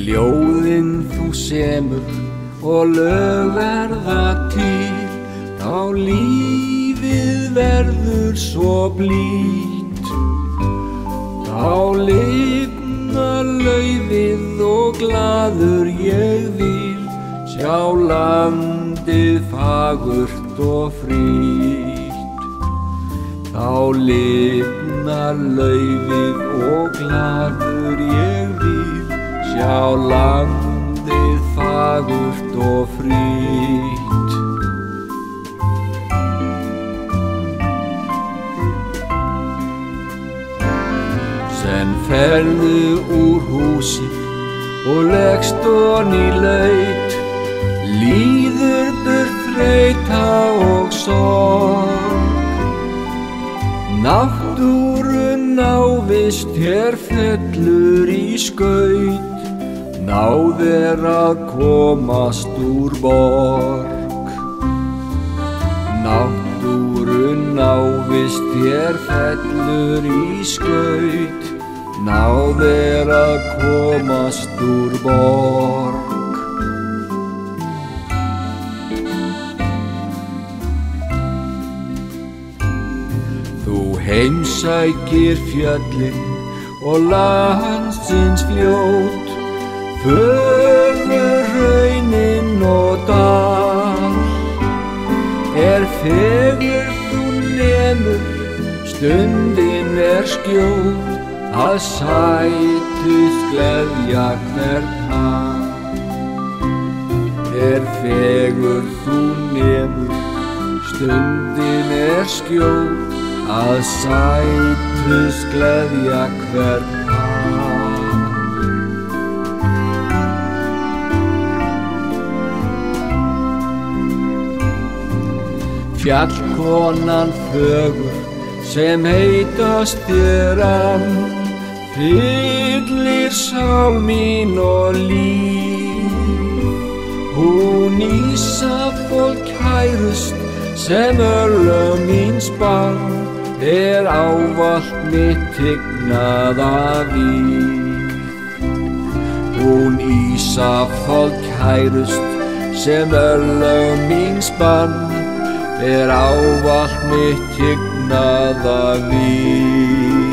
Ljóðin þú semur og lög verða til, þá lífið verður svo blítt. Þá lifnar laufið og glaður ég vil sjá landið fagurt og frítt. Þá lifnar laufið og glaður ég vil sjá landið fagurt og frítt. Senn ferðu úr húsi og leggst oní laut, líður burt þreyta og sorg. Náttúrun návist hér fellur í skaut, náð að komast úr borg. Náttúrun návist hér fellur í skaut, náð að komast úr borg. Þú heimsækir fjöllin og landsins fljót, fögur hraunin og dal. Fegur þú nemur, stundin skjót, að sætust gleðja hvern hag. Fegur þú nemur, stundin skjót, að sætust gleðja hvern hag. Fjallkonan fögur sem heitast þér ann, fyllir sál mín og líf. Hún Ísafold kærust sem örlög mín spann, ávallt mitt tignaða víf. Hún Ísafold kærust sem örlög mín spann, ávallt mitt tignaða víf.